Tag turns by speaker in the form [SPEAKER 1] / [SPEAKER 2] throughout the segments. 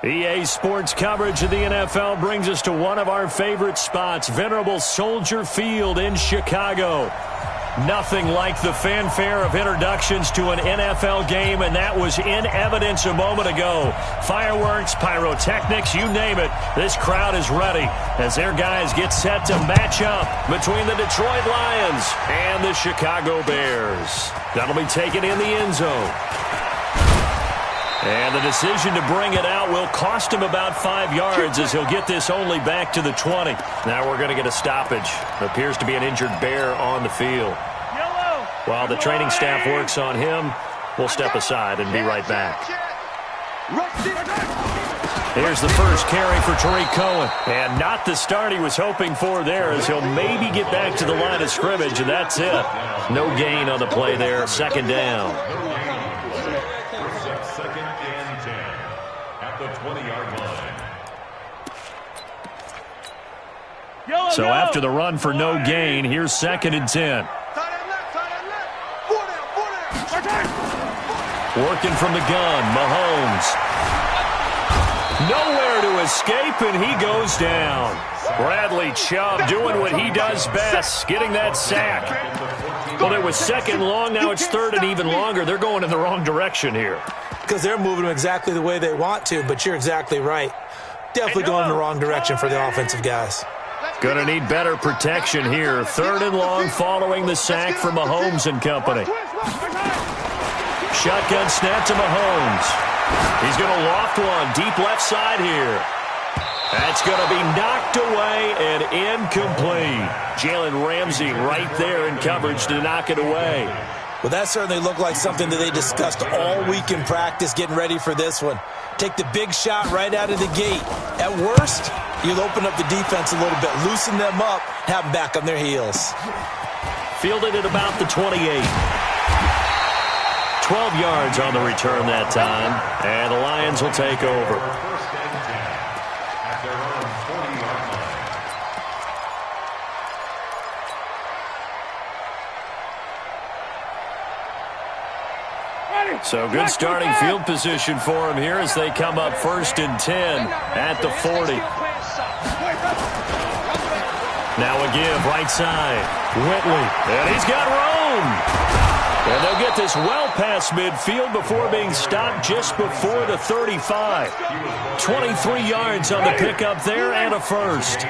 [SPEAKER 1] EA Sports coverage of the NFL brings us to one of our favorite spots, venerable Soldier Field in Chicago. Nothing like the fanfare of introductions to an NFL game, and that was in evidence a moment ago. Fireworks, pyrotechnics, you name it. This crowd is ready as their guys get set to match up between the Detroit Lions and the Chicago Bears. That'll be taken in the end zone. And the decision to bring it out will cost him about 5 yards as he'll get this only back to the 20. Now we're going to get a stoppage. Appears to be an injured Bear on the field. While the training staff works on him, we'll step aside and be right back. Here's the first carry for Tariq Cohen. And not the start he was hoping for there, as he'll maybe get back to the line of scrimmage, and that's it. No gain on the play there. Second down. So after the run for no gain, here's 2nd and 10. Working from the gun, Mahomes. Nowhere to escape, and he goes down. Bradley Chubb doing what he does best, getting that sack. Well, it was 2nd long, now it's 3rd and even longer. They're going in the wrong direction here.
[SPEAKER 2] Because they're moving them exactly the way they want to, but you're exactly right. Definitely going in the wrong direction for the offensive guys.
[SPEAKER 1] Going to need better protection here. 3rd and long following the sack for Mahomes and company. Shotgun snap to Mahomes. He's going to loft one deep left side here. That's going to be knocked away and incomplete. Jalen Ramsey right there in coverage to knock it away.
[SPEAKER 2] Well, that certainly looked like something that they discussed all week in practice, getting ready for this one. Take the big shot right out of the gate. At worst, you'll open up the defense a little bit, loosen them up, have them back on their heels.
[SPEAKER 1] Fielded at about the 28. 12 yards on the return that time, and the Lions will take over. So good starting field position for him here as they come up 1st and 10 at the 40. Now a give right side. Whitley, and he's got room. And they'll get this well past midfield before being stopped just before the 35. 23 yards on the pickup there and a first.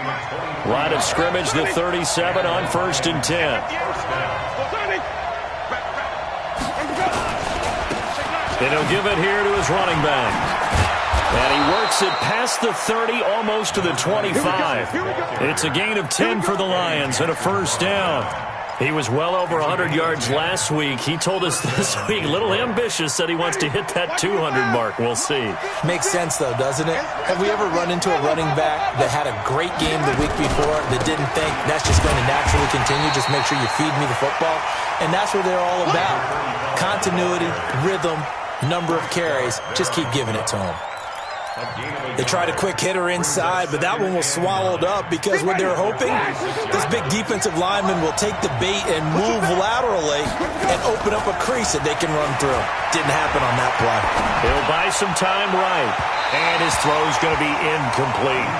[SPEAKER 1] Line of scrimmage, the 37 on 1st and 10. And he'll give it here to his running back. And he works it past the 30, almost to the 25. It's a gain of 10 for the Lions and a first down. He was well over 100 yards last week. He told us this week, a little ambitious, said he wants to hit that 200 mark. We'll see.
[SPEAKER 2] Makes sense, though, doesn't it? Have we ever run into a running back that had a great game the week before that didn't think that's just going to naturally continue? Just make sure you feed me the football. And that's what they're all about. Continuity, rhythm, number of carries. Just keep giving it to them. They tried a quick hitter inside, but that one was swallowed up because what they're hoping, this big defensive lineman will take the bait and move laterally and open up a crease that they can run through. Didn't happen on that play.
[SPEAKER 1] He'll buy some time right, and his throw's going to be incomplete.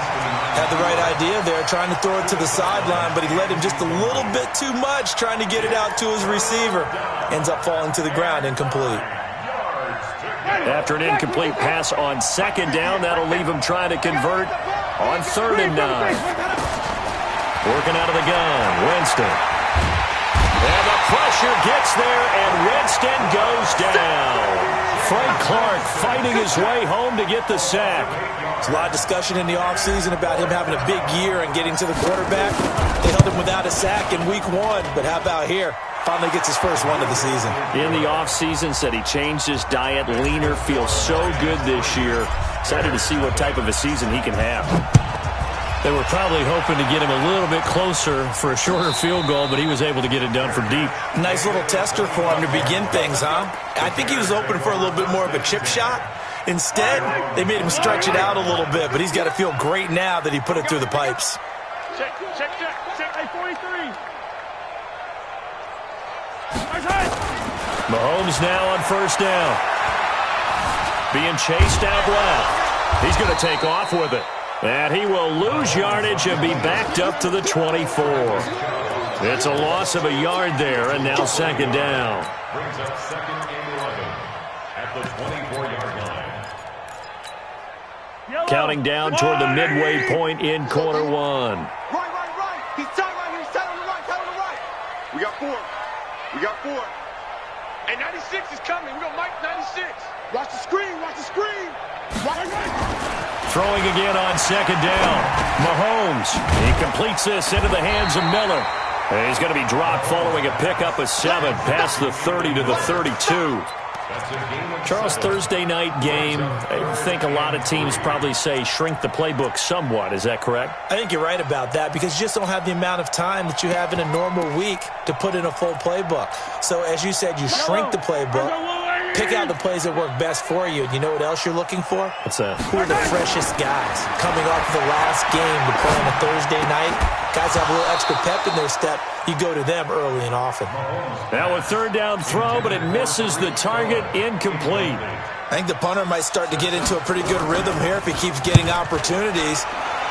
[SPEAKER 2] Had the right idea there, trying to throw it to the sideline, but he let him just a little bit too much, trying to get it out to his receiver. Ends up falling to the ground, incomplete.
[SPEAKER 1] After an incomplete pass on 2nd down, that'll leave him trying to convert on 3rd and 9. Working out of the gun, Winston. And the pressure gets there, and Winston goes down. Frank Clark fighting his way home to get the sack.
[SPEAKER 2] There's a lot of discussion in the offseason about him having a big year and getting to the quarterback. They held him without a sack in week 1, but how about here? Finally gets his first one of the season.
[SPEAKER 1] In the offseason, said he changed his diet, leaner, feels so good this year. Excited to see what type of a season he can have. They were probably hoping to get him a little bit closer for a shorter field goal, but he was able to get it done from deep.
[SPEAKER 2] Nice little tester for him to begin things, huh? I think he was hoping for a little bit more of a chip shot. Instead, they made him stretch it out a little bit, but he's got to feel great now that he put it through the pipes.
[SPEAKER 3] Check, 43.
[SPEAKER 1] Mahomes now on 1st down. Being chased out left. He's going to take off with it. And he will lose yardage and be backed up to the 24. It's a loss of a yard there, and now second down.
[SPEAKER 4] Brings up second and 11 at the 24-yard line.
[SPEAKER 1] Counting down toward the midway point in quarter one.
[SPEAKER 3] Right. He's tight right here. He's tight on the right. We got four. And 96 is coming. We got Mike 96. Watch the screen.
[SPEAKER 1] Throwing again on second down. Mahomes. He completes this into the hands of Miller. And he's going to be dropped following a pickup of 7 past the 30 to the 32. Charles, Thursday night game, I think a lot of teams probably say shrink the playbook somewhat. Is that correct?
[SPEAKER 2] I think you're right about that because you just don't have the amount of time that you have in a normal week to put in a full playbook. So as you said, you shrink the playbook, pick out the plays that work best for you. And you know what else you're looking for?
[SPEAKER 1] What's that?
[SPEAKER 2] Who are the freshest guys coming off the last game to play on a Thursday night? Guys have a little extra pep in their step. You go to them early and often.
[SPEAKER 1] Now a third down throw, but it misses the target, incomplete.
[SPEAKER 2] I think the punter might start to get into a pretty good rhythm here if he keeps getting opportunities.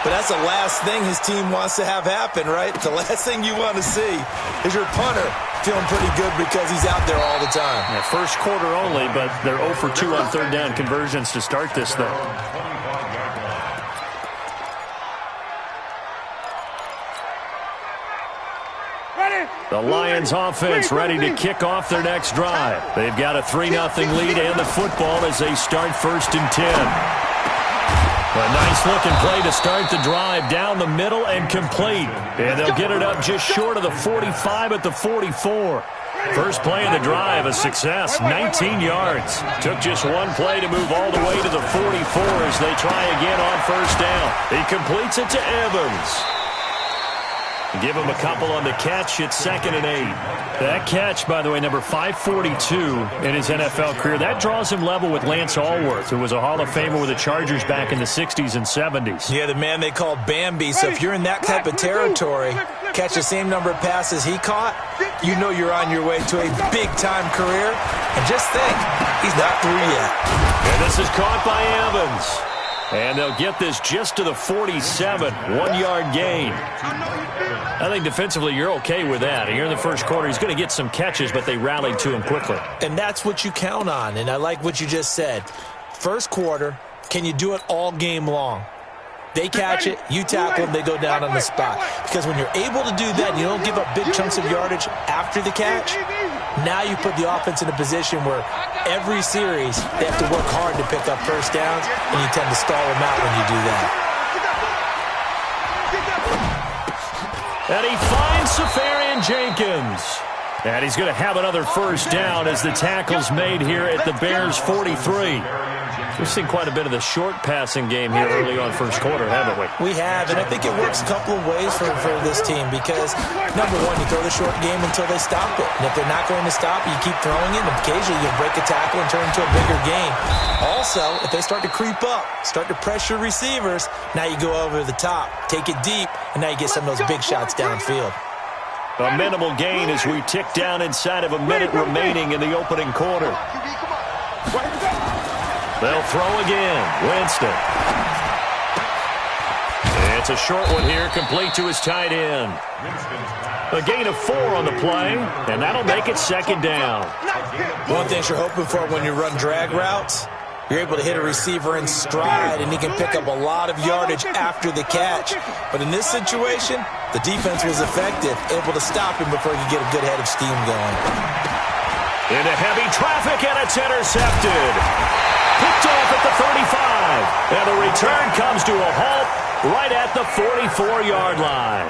[SPEAKER 2] But that's the last thing his team wants to have happen, right? The last thing you want to see is your punter feeling pretty good because he's out there all the time.
[SPEAKER 1] Yeah, first quarter only, but they're 0 for 2 on third down conversions to start this thing. The Lions offense ready to kick off their next drive. They've got a 3-0 lead and the football as they start 1st and 10. A nice-looking play to start the drive down the middle and complete. And they'll get it up just short of the 45 at the 44. First play of the drive, a success, 19 yards. Took just one play to move all the way to the 44 as they try again on first down. He completes it to Evans. Give him a couple on the catch. It's 2nd and 8. That catch, by the way, number 542 in his NFL career. That draws him level with Lance Allworth, who was a Hall of Famer with the Chargers back in the 60s and 70s.
[SPEAKER 2] Yeah, the man they called Bambi. So if you're in that type of territory, catch the same number of passes he caught, you know you're on your way to a big-time career. And just think, he's not through yet.
[SPEAKER 1] And this is caught by Evans. And they'll get this just to the 47, 1-yard gain. I think defensively you're okay with that. Here in the first quarter, he's going to get some catches, but they rallied to him quickly.
[SPEAKER 2] And that's what you count on, and I like what you just said. First quarter, can you do it all game long? They catch it, you tackle them, they go down on the spot. Because when you're able to do that, you don't give up big chunks of yardage after the catch, now you put the offense in a position where every series they have to work hard to pick up first downs, and you tend to stall them out when you do that.
[SPEAKER 1] And he finds Safarian Jenkins. And he's going to have another first down as the tackle's made here at the Bears' 43. We've seen quite a bit of the short passing game here early on first quarter, haven't we?
[SPEAKER 2] We have, and I think it works a couple of ways for this team because, number one, you throw the short game until they stop it. And if they're not going to stop it, you keep throwing it, and occasionally you'll break a tackle and turn it into a bigger game. Also, if they start to creep up, start to pressure receivers, now you go over the top, take it deep, and now you get some of those big shots downfield.
[SPEAKER 1] A minimal gain as we tick down inside of a minute remaining in the opening quarter. They'll throw again. Winston. It's a short one here, complete to his tight end. A gain of 4 on the play, and that'll make it second down.
[SPEAKER 2] One thing you're hoping for when you run drag routes, you're able to hit a receiver in stride, and he can pick up a lot of yardage after the catch. But in this situation, the defense was effective, able to stop him before he could get a good head of steam going.
[SPEAKER 1] Into heavy traffic, and it's intercepted. Picked off at the 35. And the return comes to a halt right at the 44-yard line.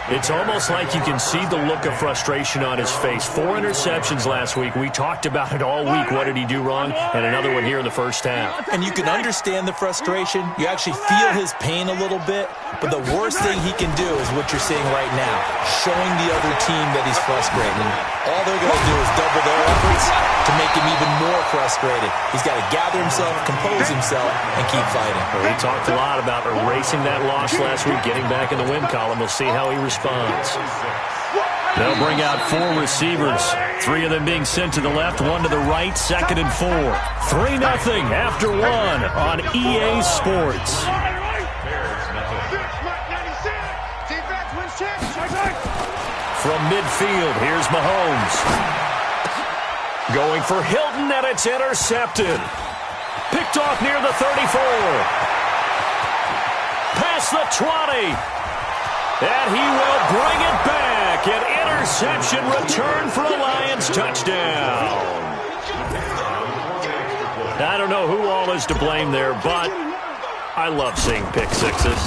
[SPEAKER 1] It's almost like you can see the look of frustration on his face. 4 interceptions last week. We talked about it all week. What did he do wrong? And another one here in the first half.
[SPEAKER 2] And you can understand the frustration. You actually feel his pain a little bit. But the worst thing he can do is what you're seeing right now, showing the other team that he's frustrated. And all they're going to do is double their efforts to make him even more frustrated. He's got to gather himself, compose himself, and keep fighting.
[SPEAKER 1] Well, we talked a lot about erasing that loss last week, getting back in the win column. We'll see how he responds. They'll bring out 4 receivers, 3 of them being sent to the left, 1 to the right, 2nd and 4. 3-0 after 1 on EA Sports. From midfield, here's Mahomes. Going for Hilton, and it's intercepted. Picked off near the 34. Past the 20. And he will bring it back. An interception return for a Lions touchdown. I don't know who all is to blame there, but I love seeing pick sixes.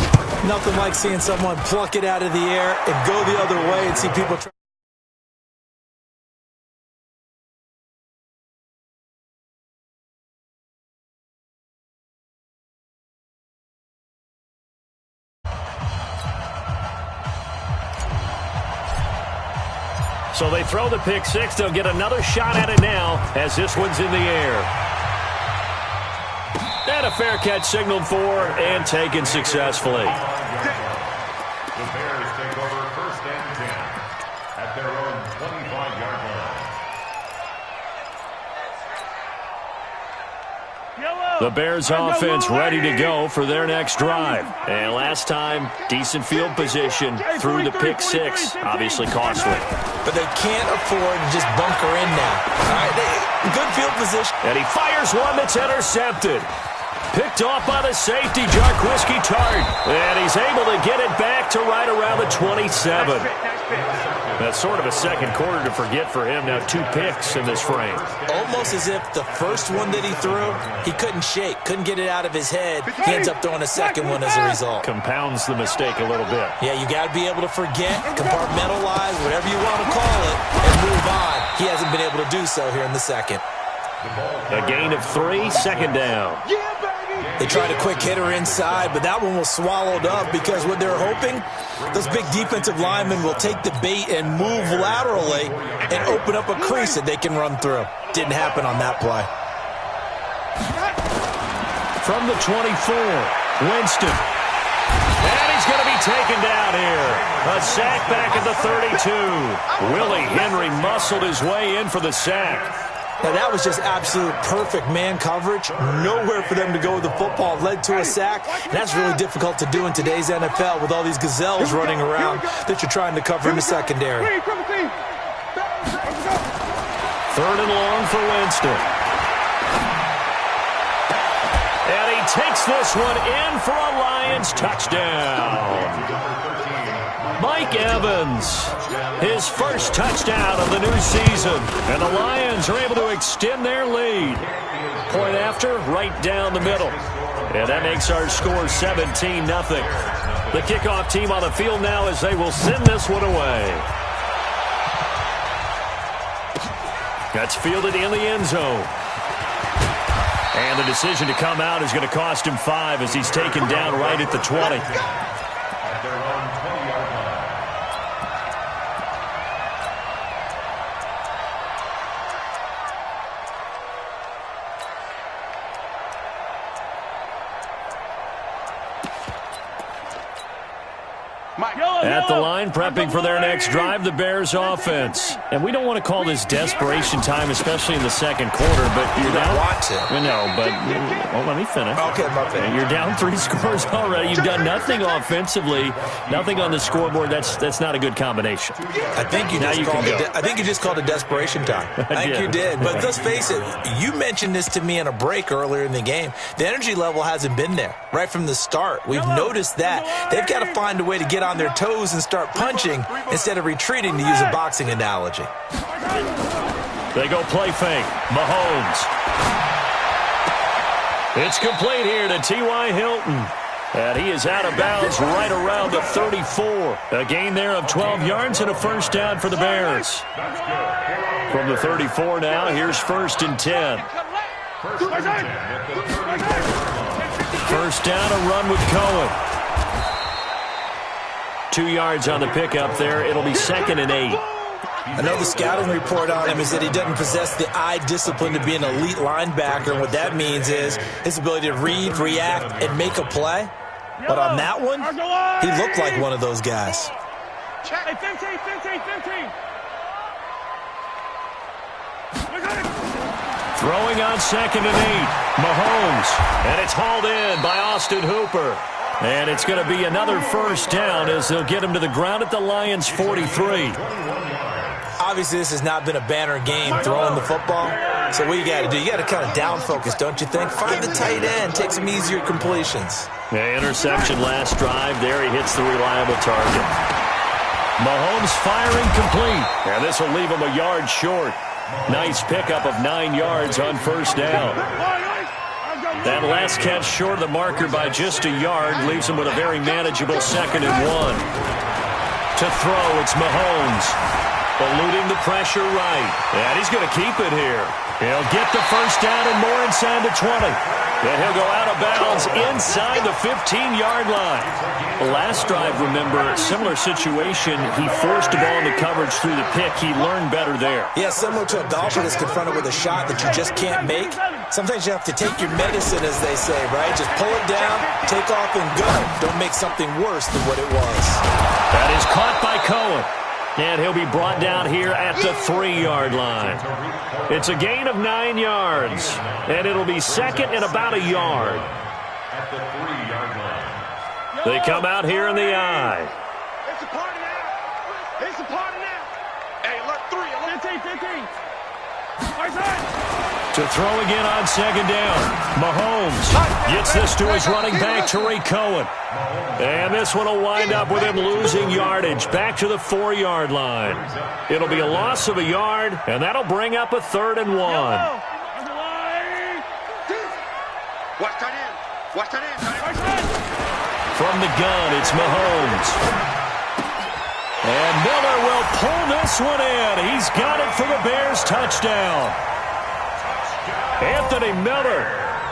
[SPEAKER 2] Nothing like seeing someone pluck it out of the air and go the other way and see people try.
[SPEAKER 1] So they throw the pick six. They'll get another shot at it now as this one's in the air. And a fair catch signaled for and taken successfully.
[SPEAKER 4] The Bears take over 1st and 10 at their own 25-yard line.
[SPEAKER 1] The Bears offense ready to go for their next drive. And last time, decent field position through the pick six. Obviously costly.
[SPEAKER 2] But they can't afford to just bunker in now. All right, good field position.
[SPEAKER 1] And he fires one that's intercepted. Picked off by the safety, Jarquiski Tart. And he's able to get it back to right around the 27. That's sort of a second quarter to forget for him. Now 2 picks in this frame.
[SPEAKER 2] Almost as if the first one that he threw, he couldn't shake, couldn't get it out of his head. He ends up throwing a second one as a result.
[SPEAKER 1] Compounds the mistake a little bit.
[SPEAKER 2] Yeah, you got to be able to forget, compartmentalize, whatever you want to call it, and move on. He hasn't been able to do so here in the second.
[SPEAKER 1] A gain of 3, 2nd down.
[SPEAKER 2] They tried a quick hitter inside, but that one was swallowed up because what they're hoping, those big defensive linemen will take the bait and move laterally and open up a crease that they can run through. Didn't happen on that play.
[SPEAKER 1] From the 24, Winston. And he's going to be taken down here. A sack back at the 32. Willie Henry muscled his way in for the sack.
[SPEAKER 2] Now, that was just absolute perfect man coverage. Nowhere for them to go with the football. Led to a sack. And that's really difficult to do in today's NFL with all these gazelles running around that you're trying to cover in the secondary.
[SPEAKER 1] 3rd and long for Winston. And he takes this one in for a Lions touchdown. Mike Evans, his first touchdown of the new season. And the Lions are able to extend their lead. Point after, right down the middle. And that makes our score 17-0. The kickoff team on the field now as they will send this one away. That's fielded in the end zone. And the decision to come out is going to cost him 5 as he's taken down right at the 20. At the line, prepping for their next drive, the Bears offense. And we don't want to call this desperation time, especially in the second quarter, but you're down.
[SPEAKER 2] Want to.
[SPEAKER 1] No, but well, let me finish.
[SPEAKER 2] Okay, my bad.
[SPEAKER 1] You're down 3 scores already. You've done nothing offensively, nothing on the scoreboard. That's not a good combination.
[SPEAKER 2] I think you just called it desperation time. I think you did. But let's face it, you mentioned this to me in a break earlier in the game. The energy level hasn't been there right from the start. We've noticed that. They've got to find a way to get on their toes and start punching instead of retreating, to use a boxing analogy.
[SPEAKER 1] They go play fake. Mahomes. It's complete here to T.Y. Hilton. And he is out of bounds right around the 34. A gain there of 12 yards and a first down for the Bears. From the 34 now, here's 1st and 10. First down, a run with Cohen. 2 yards on the pickup there. It'll be 2nd and 8.
[SPEAKER 2] I know the scouting report on him is that he doesn't possess the eye discipline to be an elite linebacker. And what that means is his ability to read, react, and make a play. But on that one, he looked like one of those guys.
[SPEAKER 3] Check.
[SPEAKER 5] Hey, 15.
[SPEAKER 1] Throwing on 2nd and 8. Mahomes. And it's hauled in by Austin Hooper. And it's going to be another first down as they'll get him to the ground at the Lions' 43.
[SPEAKER 2] Obviously, this has not been a banner game throwing the football. So what you got to do, you got to kind of down focus, don't you think? Find the tight end, take some easier completions.
[SPEAKER 1] Yeah, interception last drive. There he hits the reliable target. Mahomes firing complete. And this will leave him a yard short. Nice pickup of 9 yards on first down. That last catch short of the marker by just a yard leaves him with a very manageable 2nd and 1. To throw, it's Mahomes. Eluding the pressure right. And he's going to keep it here. He'll get the first down and more inside the 20. And he'll go out of bounds inside the 15-yard line. Last drive, remember, similar situation. He forced the ball into coverage through the pick. He learned better there.
[SPEAKER 2] Yeah, similar to a golfer that's confronted with a shot that you just can't make. Sometimes you have to take your medicine, as they say, right? Just pull it down, take off, and go. Don't make something worse than what it was.
[SPEAKER 1] That is caught by Cohen. And he'll be brought down here at the 3-yard line. It's a gain of 9 yards. And it'll be 2nd and about a yard.
[SPEAKER 4] At the 3-yard line.
[SPEAKER 1] They come out here in the I.
[SPEAKER 3] It's a party now. It's a party now. Hey, look, 3.
[SPEAKER 5] 15.
[SPEAKER 1] To throw again on 2nd down. Mahomes gets this to his running back, Tariq Cohen. And this one will wind up with him losing yardage back to the 4-yard line. It'll be a loss of a yard, and that'll bring up a 3rd and 1.
[SPEAKER 3] Watch that in. Watch that in.
[SPEAKER 1] From the gun, it's Mahomes. And Miller will pull this one in. He's got it for the Bears' touchdown. Anthony Miller,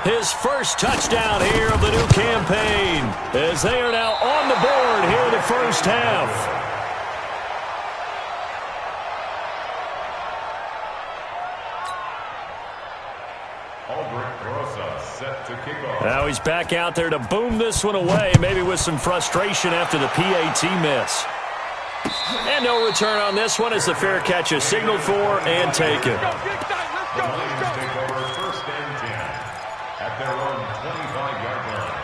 [SPEAKER 1] his first touchdown here of the new campaign, as they are now on the board here in the first half.
[SPEAKER 4] Set to kick off.
[SPEAKER 1] Now he's back out there to boom this one away, maybe with some frustration after the PAT miss. And no return on this one as the fair catch is signaled for and taken.
[SPEAKER 4] The Lions take over 1st and 10 at their own 25-yard line.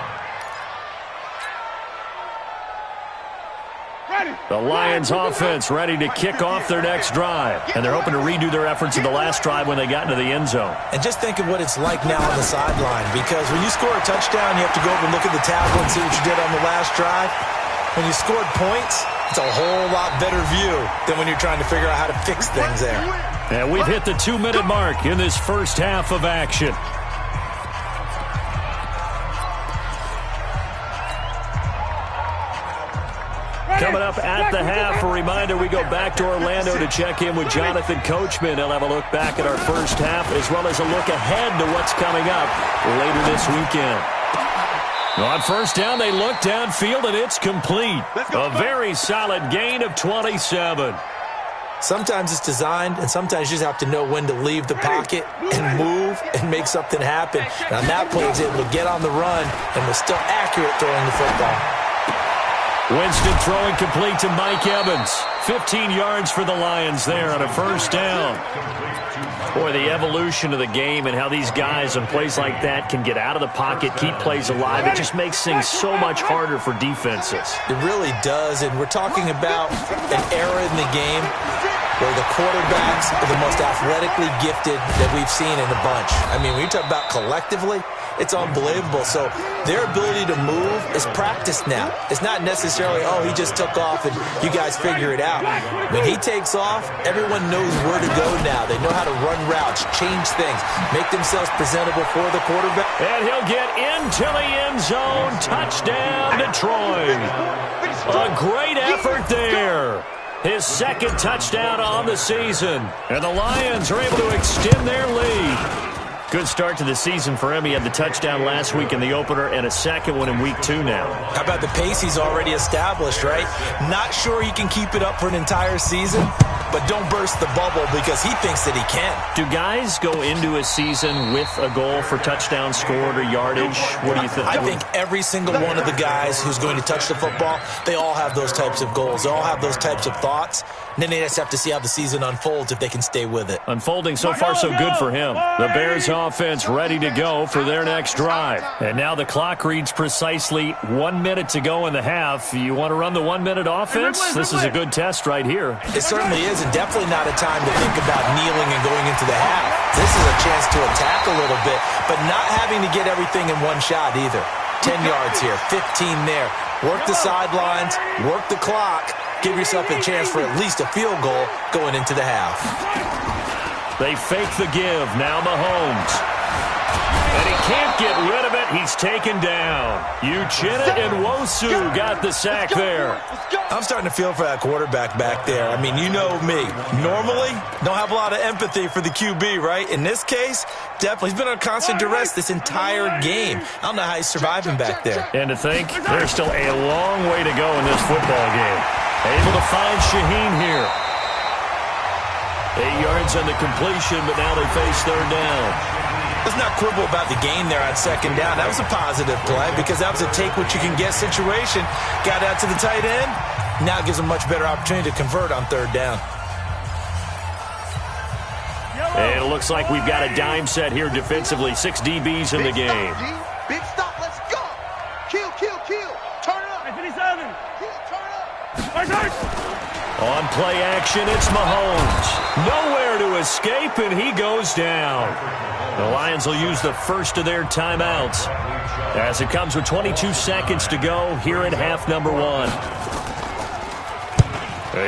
[SPEAKER 1] The Lions offense ready to kick off their next drive. And they're hoping to redo their efforts in the last drive when they got into the end zone.
[SPEAKER 2] And just think of what it's like now on the sideline, because when you score a touchdown, you have to go over and look at the tablet and see what you did on the last drive. When you scored points, it's a whole lot better view than when you're trying to figure out how to fix things there.
[SPEAKER 1] And we've hit the 2-minute mark in this first half of action. Coming up at the half, a reminder, we go back to Orlando to check in with Jonathan Coachman. He'll have a look back at our first half as well as a look ahead to what's coming up later this weekend. On first down, they look downfield, and it's complete. A very solid gain of 27.
[SPEAKER 2] Sometimes it's designed, and sometimes you just have to know when to leave the pocket and move and make something happen. And on that play, he was able to get on the run and was still accurate throwing the football.
[SPEAKER 1] Winston throwing complete to Mike Evans. 15 yards for the Lions there on a first down. Boy, the evolution of the game and how these guys on plays like that can get out of the pocket, keep plays alive, it just makes things so much harder for defenses.
[SPEAKER 2] It really does, and we're talking about an era in the game where the quarterbacks are the most athletically gifted that we've seen in a bunch. I mean, when you talk about collectively, it's unbelievable. So their ability to move is practiced now. It's not necessarily, oh, he just took off and you guys figure it out. When he takes off, everyone knows where to go now. They know how to run routes, change things, make themselves presentable for the quarterback.
[SPEAKER 1] And he'll get into the end zone. Touchdown, Detroit. A great effort there. His second touchdown on the season. And the Lions are able to extend their lead. Good start to the season for him. He had the touchdown last week in the opener and a second one in week 2 now.
[SPEAKER 2] How about the pace he's already established, right? Not sure he can keep it up for an entire season, but don't burst the bubble because he thinks that he can.
[SPEAKER 1] Do guys go into a season with a goal for touchdown scored or yardage? What do you think?
[SPEAKER 2] I think every single one of the guys who's going to touch the football, they all have those types of goals. They all have those types of thoughts. And then they just have to see how the season unfolds if they can stay with it.
[SPEAKER 1] Unfolding so far so good for him. The Bears offense ready to go for their next drive. And now the clock reads precisely 1 minute to go in the half. You want to run the 1 minute offense? This is a good test right here.
[SPEAKER 2] It certainly is, and definitely not a time to think about kneeling and going into the half. This is a chance to attack a little bit, but not having to get everything in one shot either. 10 yards here, 15 there. Work the sidelines, work the clock. Give yourself a chance for at least a field goal going into the half.
[SPEAKER 1] They fake the give. Now Mahomes. And he can't get rid of it. He's taken down. Uchenna Nwosu got the sack there.
[SPEAKER 2] I'm starting to feel for that quarterback back there. I mean, you know me. Normally, don't have a lot of empathy for the QB, right? In this case, definitely. He's been on constant duress this entire game. I don't know how he's surviving back there.
[SPEAKER 1] And to think, there's still a long way to go in this football game. Able to find Shaheen here. 8 yards on the completion, but now they face third down.
[SPEAKER 2] Let's not quibble about the gain there on second down. That was a positive play because that was a take-what-you-can-get situation. Got out to the tight end. Now it gives them a much better opportunity to convert on third down.
[SPEAKER 1] And it looks like we've got a dime set here defensively. 6 DBs in the game.
[SPEAKER 3] Big stop, let's go. Kill. Turn it up.
[SPEAKER 5] 57.
[SPEAKER 3] Turn it up.
[SPEAKER 1] On play action, it's Mahomes. Nowhere to escape, and he goes down. The Lions will use the first of their timeouts as it comes with 22 seconds to go here in half number 1.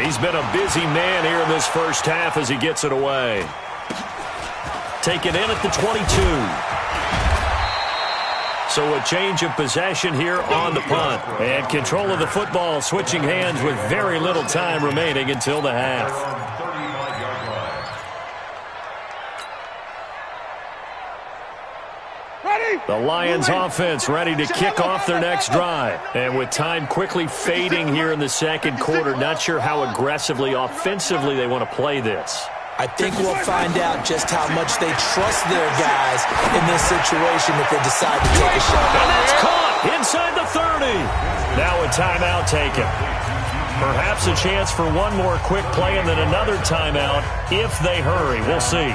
[SPEAKER 1] He's been a busy man here in this first half as he gets it away. Taken in at the 22. So a change of possession here on the punt. And control of the football switching hands with very little time remaining until the half. The Lions offense ready to kick off their next drive. And with time quickly fading here in the second quarter, not sure how aggressively, offensively they want to play this.
[SPEAKER 2] I think we'll find out just how much they trust their guys in this situation if they decide to take a shot.
[SPEAKER 1] And that's caught inside the 30. Now a timeout taken. Perhaps a chance for one more quick play and then another timeout if they hurry. We'll see.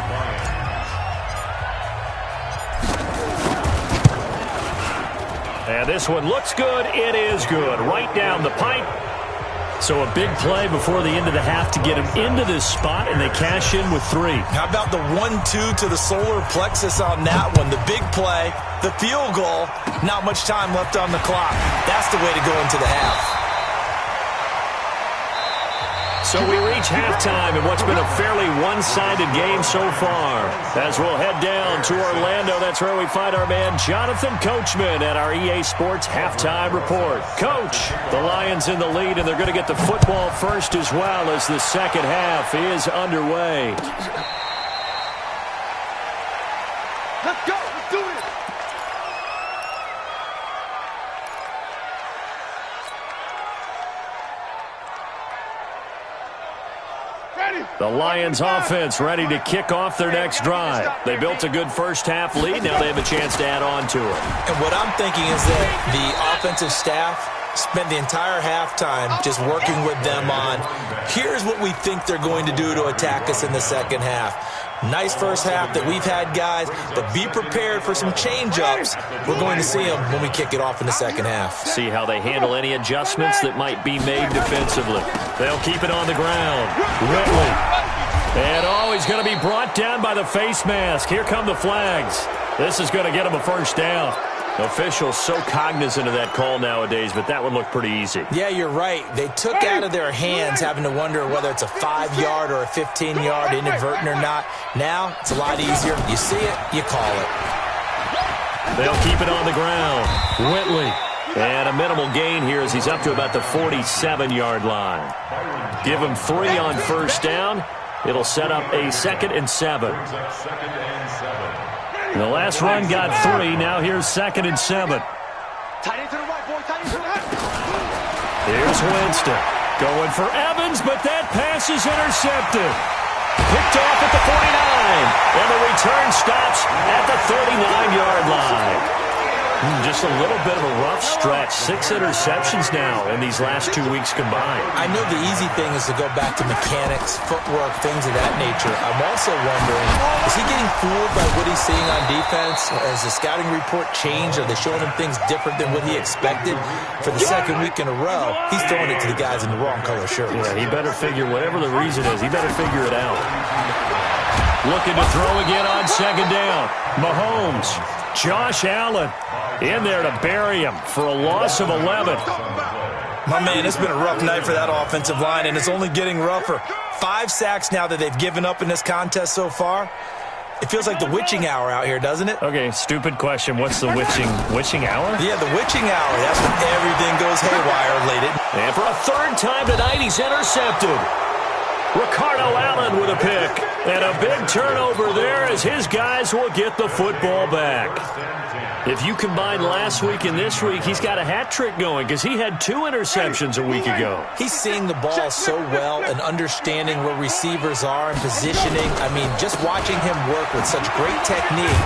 [SPEAKER 1] And this one looks good. It is good. Right down the pipe. So a big play before the end of the half to get him into this spot, and they cash in with 3.
[SPEAKER 2] How about the 1-2 to the solar plexus on that one? The big play, the field goal, not much time left on the clock. That's the way to go into the half.
[SPEAKER 1] So we reach halftime in what's been a fairly one-sided game so far. As we'll head down to Orlando, that's where we find our man Jonathan Coachman at our EA Sports Halftime Report. Coach, the Lions in the lead, and they're going to get the football first as well as the second half is underway.
[SPEAKER 3] Let's go. Let's do it.
[SPEAKER 1] The Lions offense ready to kick off their next drive. They built a good first half lead. Now they have a chance to add on to it.
[SPEAKER 2] And what I'm thinking is that the offensive staff spent the entire halftime just working with them on, here's what we think they're going to do to attack us in the second half. Nice first half that we've had, guys, but be prepared for some change-ups. We're going to see them when we kick it off in the second half.
[SPEAKER 1] See how they handle any adjustments that might be made defensively. They'll keep it on the ground. Whitley. And he's going to be brought down by the face mask. Here come the flags. This is going to get him a first down. Officials so cognizant of that call nowadays, but that one looked pretty easy.
[SPEAKER 2] Yeah, you're right. They took out of their hands having to wonder whether it's a 5-yard or a 15-yard inadvertent or not. Now, it's a lot easier. You see it, you call it.
[SPEAKER 1] They'll keep it on the ground. Whitley. And a minimal gain here as he's up to about the 47-yard line. Give him 3 on first down. It'll set up a 2nd and 7. The last run got 3. Now here's 2nd and 7.
[SPEAKER 3] Tight end to the right, boy. Tight end to the right.
[SPEAKER 1] Here's Winston. Going for Evans, but that pass is intercepted. Picked off at the 49, and the return stops at the 39-yard line. Just a little bit of a rough stretch. 6 interceptions now in these last 2 weeks combined.
[SPEAKER 2] I know the easy thing is to go back to mechanics, footwork, things of that nature. I'm also wondering, is he getting fooled by what he's seeing on defense? Has the scouting report changed? Are they showing him things different than what he expected? For the second week in a row, he's throwing it to the guys in the wrong color shirts.
[SPEAKER 1] Yeah, he better figure, whatever the reason is, he better figure it out. Looking to throw again on second down. Mahomes, Josh Allen in there to bury him for a loss of 11.
[SPEAKER 2] My man, it's been a rough night for that offensive line, and it's only getting rougher. 5 sacks now that they've given up in this contest so far. It feels like the witching hour out here, doesn't it?
[SPEAKER 1] Okay, stupid question. What's the witching hour?
[SPEAKER 2] Yeah, the witching hour. That's when everything goes haywire late.
[SPEAKER 1] And for a third time tonight, he's intercepted. Ricardo Allen with a pick. And a big turnover there as his guys will get the football back. If you combine last week and this week, he's got a hat trick going because he had 2 interceptions a week ago.
[SPEAKER 2] He's seeing the ball so well and understanding where receivers are and positioning. I mean, just watching him work with such great technique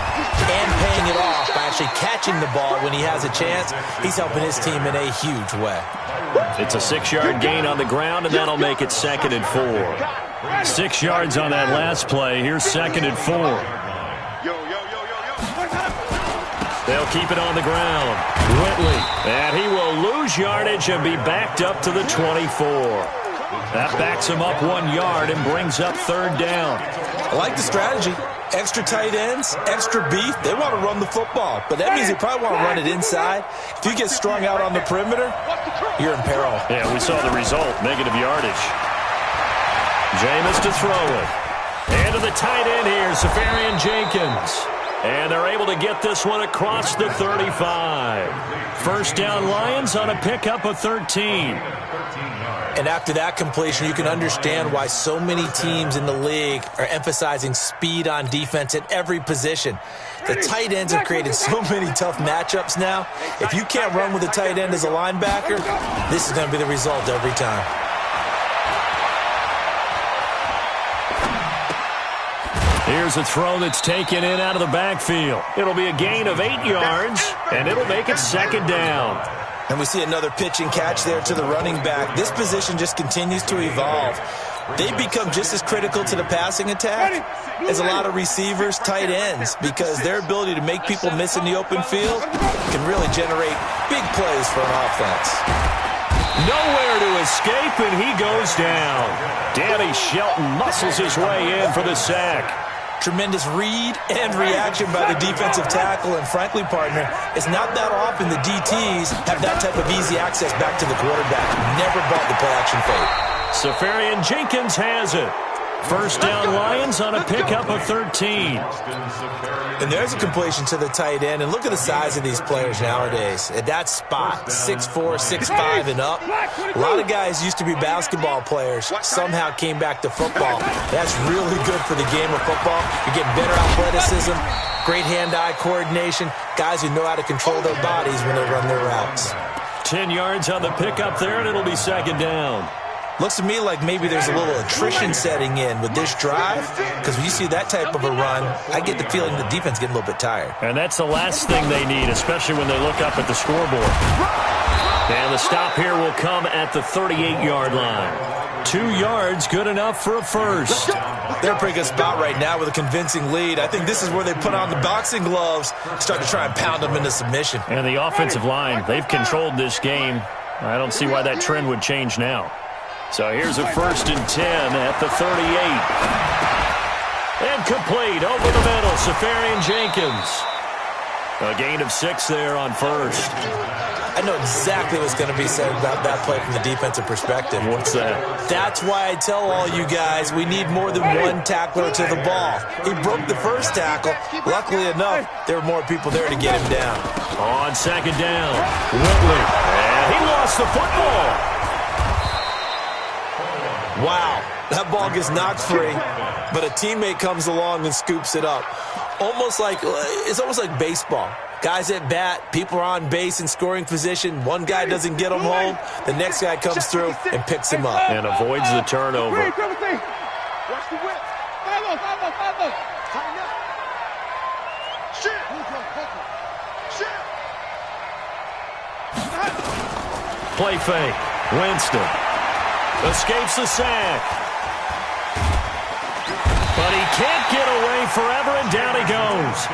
[SPEAKER 2] and paying it off by actually catching the ball when he has a chance, he's helping his team in a huge way.
[SPEAKER 1] It's a 6-yard gain on the ground, and that'll make it 2nd and 4. 6 yards on that last play. Here's 2nd and 4. They'll keep it on the ground. Whitley, and he will lose yardage and be backed up to the 24. That backs him up 1 yard and brings up 3rd down.
[SPEAKER 2] I like the strategy. Extra tight ends, extra beef. They want to run the football, but that means they probably want to run it inside. If you get strung out on the perimeter, you're in peril.
[SPEAKER 1] Yeah, we saw the result, negative yardage. Jameis to throw it. And to the tight end here, Safarian Jenkins. And they're able to get this one across the 35. First down Lions on a pickup of 13.
[SPEAKER 2] And after that completion, you can understand why so many teams in the league are emphasizing speed on defense at every position. The tight ends have created so many tough matchups now. If you can't run with a tight end as a linebacker, this is going to be the result every time.
[SPEAKER 1] Here's a throw that's taken in out of the backfield. It'll be a gain of 8 yards, and it'll make it 2nd down.
[SPEAKER 2] And we see another pitch and catch there to the running back. This position just continues to evolve. They become just as critical to the passing attack as a lot of receivers, tight ends, because their ability to make people miss in the open field can really generate big plays for an offense.
[SPEAKER 1] Nowhere to escape, and he goes down. Danny Shelton muscles his way in for the sack.
[SPEAKER 2] Tremendous read and reaction by the defensive tackle, and frankly, partner, it's not that often the DTs have that type of easy access back to the quarterback. Never bought the play-action fake.
[SPEAKER 1] Safarian Jenkins has it. First down Lions on a pickup of 13.
[SPEAKER 2] And there's a completion to the tight end, and look at the size of these players nowadays. At that spot, 6'4", 6'5", and up. A lot of guys used to be basketball players, somehow came back to football. That's really good for the game of football. You're getting better athleticism, great hand-eye coordination, guys who know how to control their bodies when they run their routes.
[SPEAKER 1] 10 yards on the pickup there, and it'll be 2nd down.
[SPEAKER 2] Looks to me like maybe there's a little attrition setting in with this drive, because when you see that type of a run, I get the feeling the defense getting a little bit tired.
[SPEAKER 1] And that's the last thing they need, especially when they look up at the scoreboard. And the stop here will come at the 38-yard line. 2 yards, good enough for a first.
[SPEAKER 2] They're a pretty good spot right now with a convincing lead. I think this is where they put on the boxing gloves, start to try and pound them into submission.
[SPEAKER 1] And the offensive line, they've controlled this game. I don't see why that trend would change now. So here's a 1st and 10 at the 38. And complete over the middle, Safarian Jenkins. A gain of 6 there on first.
[SPEAKER 2] I know exactly what's going to be said about that play from the defensive perspective.
[SPEAKER 1] What's that?
[SPEAKER 2] That's why I tell all you guys we need more than one tackler to the ball. He broke the first tackle. Luckily enough, there were more people there to get him down.
[SPEAKER 1] On 2nd down, Whitley. And he lost the football.
[SPEAKER 2] Wow. That ball gets knocked free, but a teammate comes along and scoops it up. It's almost like baseball. Guys at bat, people are on base in scoring position. One guy doesn't get him home. The next guy comes through and picks him up.
[SPEAKER 1] And avoids the turnover.
[SPEAKER 3] Watch the whip. Follow. Tighten up. Shit.
[SPEAKER 1] Play fake. Winston escapes the sack. But he can't get away forever, and down he goes.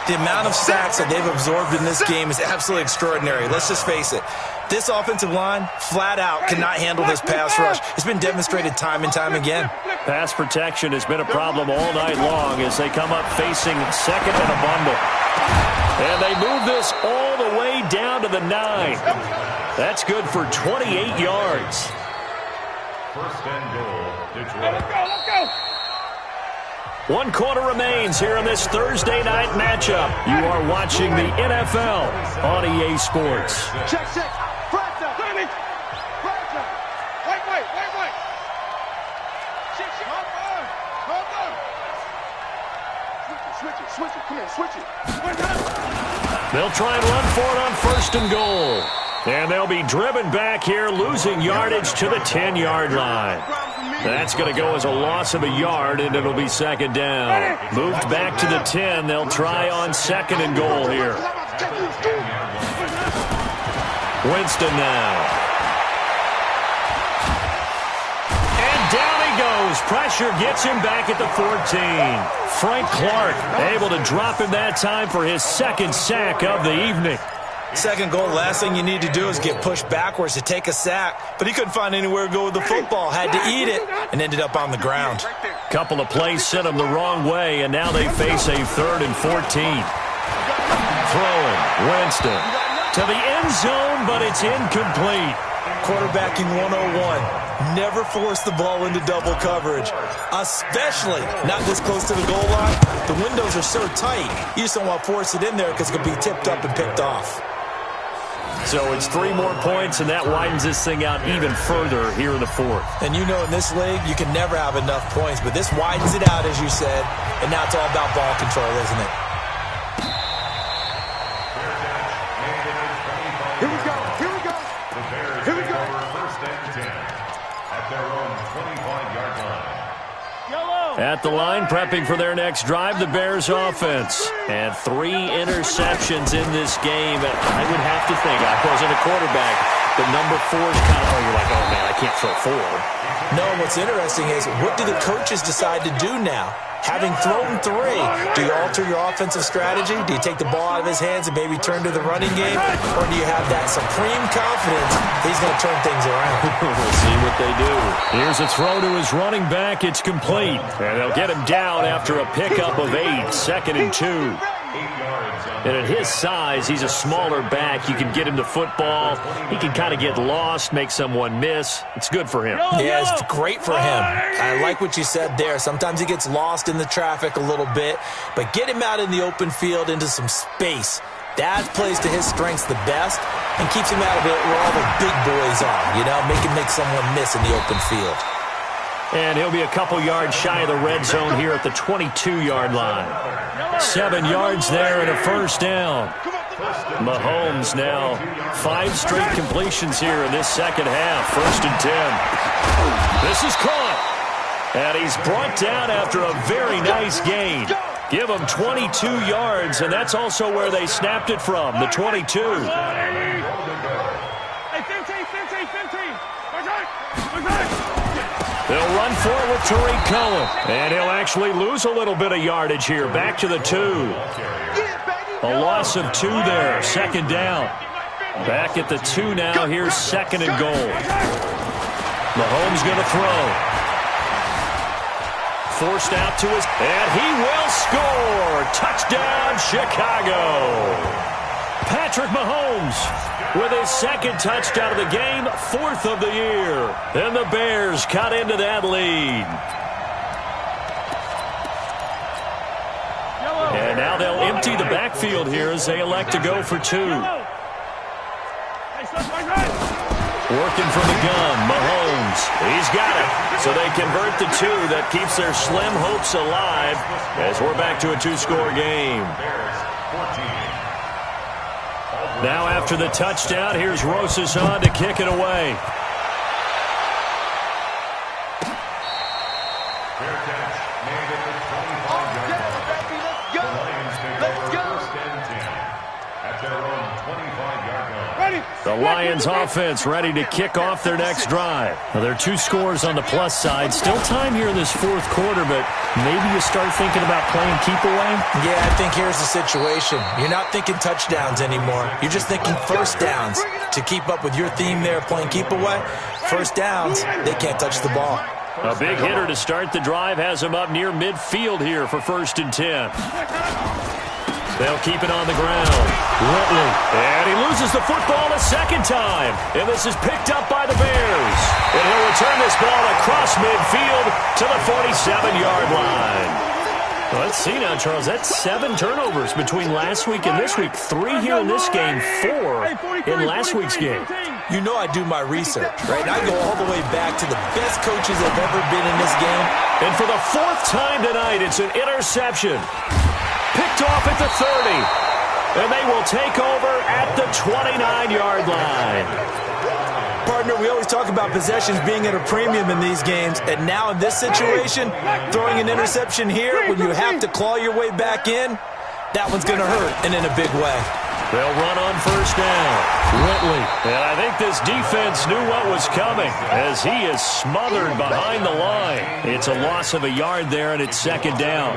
[SPEAKER 2] The amount of sacks that they've absorbed in this game is absolutely extraordinary. Let's just face it. This offensive line, flat out, cannot handle this pass rush. It's been demonstrated time and time again.
[SPEAKER 1] Pass protection has been a problem all night long as they come up facing second and a bundle. And they move this all the way down to the 9. That's good for 28 yards.
[SPEAKER 4] First and goal, Detroit.
[SPEAKER 3] Let's go.
[SPEAKER 1] 1 quarter remains here in this Thursday night matchup. You are watching the NFL on EA Sports.
[SPEAKER 3] Check. Front up. Wait. Switch it. Come here, switch it.
[SPEAKER 1] They'll try and run for it on 1st and goal. And they'll be driven back here, losing yardage to the 10-yard line. That's going to go as a loss of a yard, and it'll be 2nd down. Moved back to the 10. They'll try on 2nd and goal here. Winston now. And down he goes. Pressure gets him back at the 14. Frank Clark able to drop him that time for his 2nd sack of the evening.
[SPEAKER 2] 2nd goal, last thing you need to do is get pushed backwards to take a sack. But he couldn't find anywhere to go with the football. Had to eat it and ended up on the ground.
[SPEAKER 1] Couple of plays sent him the wrong way, and now they face a 3rd and 14. Throwing, Winston to the end zone, but it's incomplete.
[SPEAKER 2] Quarterbacking 101. Never force the ball into double coverage, especially not this close to the goal line. The windows are so tight, you just don't want to force it in there because it could be tipped up and picked off.
[SPEAKER 1] So it's 3 more points, and that widens this thing out even further here in the 4th.
[SPEAKER 2] And you know in this league, you can never have enough points, but this widens it out, as you said, and now it's all about ball control, isn't it?
[SPEAKER 3] Here we go.
[SPEAKER 4] The Bears take over 1st and 10 at their own 25-yard line.
[SPEAKER 1] At the line, prepping for their next drive, the Bears offense. And 3 interceptions in this game. I would have to think, I wasn't a quarterback, but number 4 is kind of, you're like, oh man, I can't throw 4.
[SPEAKER 2] No, what's interesting is, what do the coaches decide to do now? Having thrown 3, do you alter your offensive strategy? Do you take the ball out of his hands and maybe turn to the running game? Or do you have that supreme confidence he's going to turn things around?
[SPEAKER 1] We'll see what they do. Here's a throw to his running back. It's complete. And they'll get him down after a pickup of 8. 2nd and 2. And at his size, he's a smaller back. You can get him to football. He can kind of get lost, make someone miss. It's good for him.
[SPEAKER 2] Yeah, it's great for him. I like what you said there. Sometimes he gets lost in the traffic a little bit, but get him out in the open field into some space. That plays to his strengths the best and keeps him out of it where all the big boys are, make him make someone miss in the open field.
[SPEAKER 1] And he'll be a couple yards shy of the red zone here at the 22-yard line. 7 yards there and a 1st down. Mahomes now 5 straight completions here in this 2nd half. 1st and 10. This is caught. And he's brought down after a very nice gain. Give him 22 yards, and that's also where they snapped it from, the 22. They'll run for it with Tariq Cohen. And he'll actually lose a little bit of yardage here. Back to the 2. A loss of 2 there. 2nd down. Back at the 2 now. Here's 2nd and goal. Mahomes going to throw. Forced out to his... And he will score. Touchdown, Chicago. Patrick Mahomes with his 2nd touchdown of the game, 4th of the year. And the Bears cut into that lead. And now they'll empty the backfield here as they elect to go for 2. Working from the gun, Mahomes He's got it. So they convert the 2. That keeps their slim hopes alive as we're back to a 2-score game. Now after the touchdown, here's Rosas on to kick it away.
[SPEAKER 4] Fair catch made at the 25-yard line. The Lions take over first and 10 at their own 25-yard line.
[SPEAKER 1] The Lions offense ready to kick off their next drive. Now, there are 2 scores on the plus side. Still time here in this 4th quarter, but maybe you start thinking about playing keep away?
[SPEAKER 2] Yeah, I think here's the situation. You're not thinking touchdowns anymore. You're just thinking first downs. To keep up with your theme there, playing keep away, first downs, they can't touch the ball.
[SPEAKER 1] A big hitter to start the drive has him up near midfield here for 1st and 10. They'll keep it on the ground. Whitley. And he loses the football a second time. And this is picked up by the Bears. And he'll return this ball across midfield to the 47-yard line. Well, let's see now, Charles. That's 7 turnovers between last week and this week. 3 here in this game, 4 in last week's game.
[SPEAKER 2] You know I do my research, right? And I go all the way back to the best coaches that have ever been in this game.
[SPEAKER 1] And for the 4th time tonight, it's an interception. Picked off at the 30. And they will take over at the 29-yard line.
[SPEAKER 2] Partner, we always talk about possessions being at a premium in these games. And now in this situation, throwing an interception here when you have to claw your way back in, that one's going to hurt, and in a big way.
[SPEAKER 1] They'll run on first down. Whitley. And I think this defense knew what was coming as he is smothered behind the line. It's a loss of a yard there, and it's 2nd down.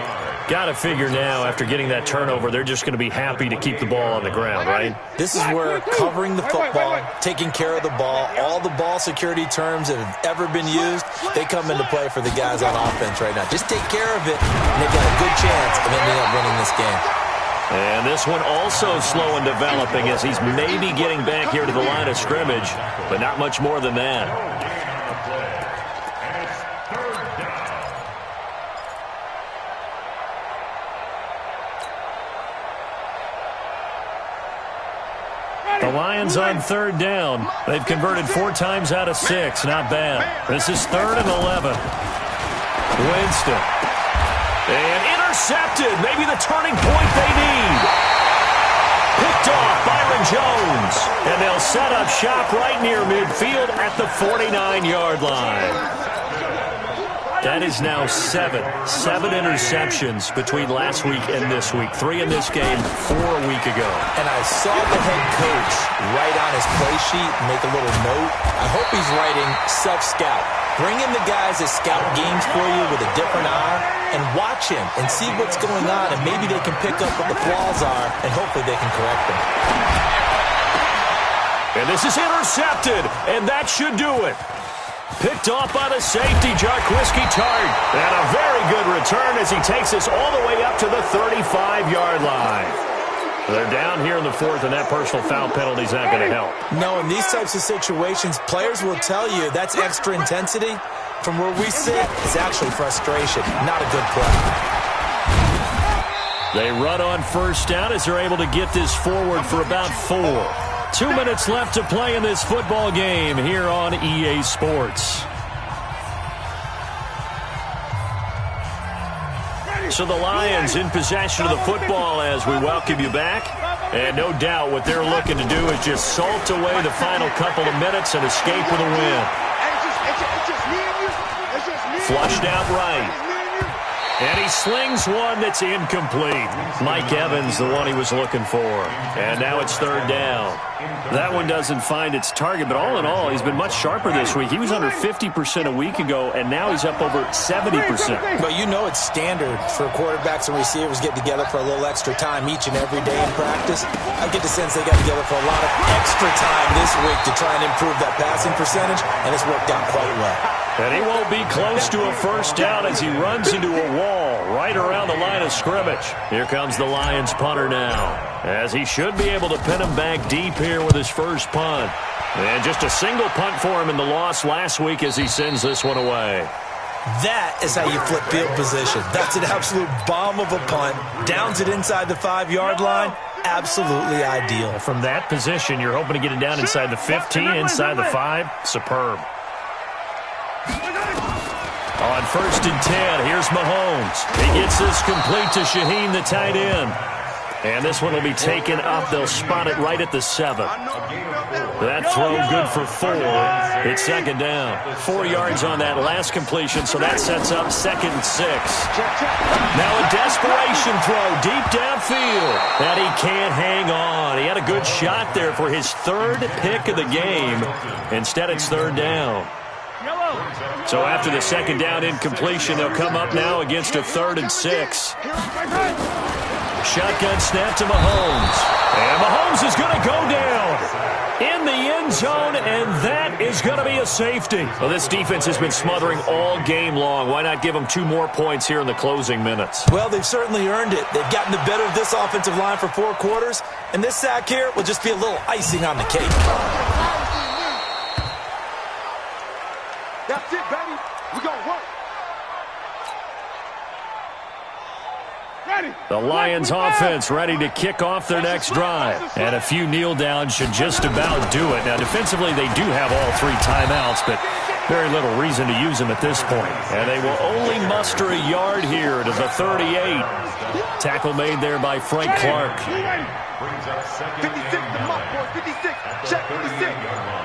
[SPEAKER 1] Got to figure now, after getting that turnover, they're just going to be happy to keep the ball on the ground, right?
[SPEAKER 2] This is where covering the football, taking care of the ball, all the ball security terms that have ever been used, they come into play for the guys on offense right now. Just take care of it, and they've got a good chance of ending up winning this game.
[SPEAKER 1] And this one also slow in developing as he's maybe getting back here to the line of scrimmage, but not much more than that. The Lions on 3rd down. They've converted 4 times out of 6. Not bad. This is 3rd and 11. Winston. And intercepted. Maybe the turning point they need. Picked off Byron Jones. And they'll set up shop right near midfield at the 49-yard line. That is now 7 interceptions between last week and this week. 3 in this game, 4 a week ago.
[SPEAKER 2] And I saw the head coach write on his play sheet, make a little note. I hope he's writing self-scout. Bring in the guys that scout games for you with a different eye and watch him and see what's going on, and maybe they can pick up what the flaws are, and hopefully they can correct them.
[SPEAKER 1] And this is intercepted, and that should do it. Picked off by the safety, Jarquiski Tart. And a very good return as he takes us all the way up to the 35-yard line. They're down here in the 4th, and that personal foul penalty is not going to help. No,
[SPEAKER 2] in these types of situations, players will tell you that's extra intensity. From where we sit, it's actually frustration, not a good play.
[SPEAKER 1] They run on first down as they're able to get this forward for about 4. 2 minutes left to play in this football game here on EA Sports. So the Lions in possession of the football as we welcome you back. And no doubt what they're looking to do is just salt away the final couple of minutes and escape with a win. Flushed out right. And he slings one that's incomplete. Mike Evans, the one he was looking for. And now it's 3rd down. That one doesn't find its target, but all in all, he's been much sharper this week. He was under 50% a week ago, and now he's up over 70%.
[SPEAKER 2] But you know it's standard for quarterbacks and receivers get together for a little extra time each and every day in practice. I get the sense they got together for a lot of extra time this week to try and improve that passing percentage, and it's worked out quite well.
[SPEAKER 1] And he won't be close to a first down as he runs into a wall right around the line of scrimmage. Here comes the Lions punter now, as he should be able to pin him back deep here with his first punt. And just a single punt for him in the loss last week as he sends this one away.
[SPEAKER 2] That is how you flip field position. That's an absolute bomb of a punt. Downs it inside the 5-yard line. Absolutely ideal.
[SPEAKER 1] From that position, you're hoping to get it down inside the 15, inside the 5. Superb. On 1st and 10, here's Mahomes. He gets this complete to Shaheen, the tight end. And this one will be taken up. They'll spot it right at the 7. That throw good for 4. It's second down. 4 yards on that last completion, so that sets up 2nd and 6. Now a desperation throw deep downfield. And he can't hang on. He had a good shot there for his 3rd pick of the game. Instead, it's 3rd down. So after the 2nd down incompletion, they'll come up now against a 3rd and 6. Shotgun snap to Mahomes. And Mahomes is going to go down in the end zone, and that is going to be a safety. Well, this defense has been smothering all game long. Why not give them 2 more points here in the closing minutes?
[SPEAKER 2] Well, they've certainly earned it. They've gotten the better of this offensive line for 4 quarters, and this sack here will just be a little icing on the cake.
[SPEAKER 3] That's it, baby. We're going to work.
[SPEAKER 1] The Lions offense ready to kick off their next drive. And a few kneel downs should just about do it. Now, defensively, they do have all 3 timeouts, but very little reason to use them at this point. And they will only muster a yard here to the 38. Tackle made there by Frank Clark.
[SPEAKER 3] 56 to mark, boys. 56. Check 56.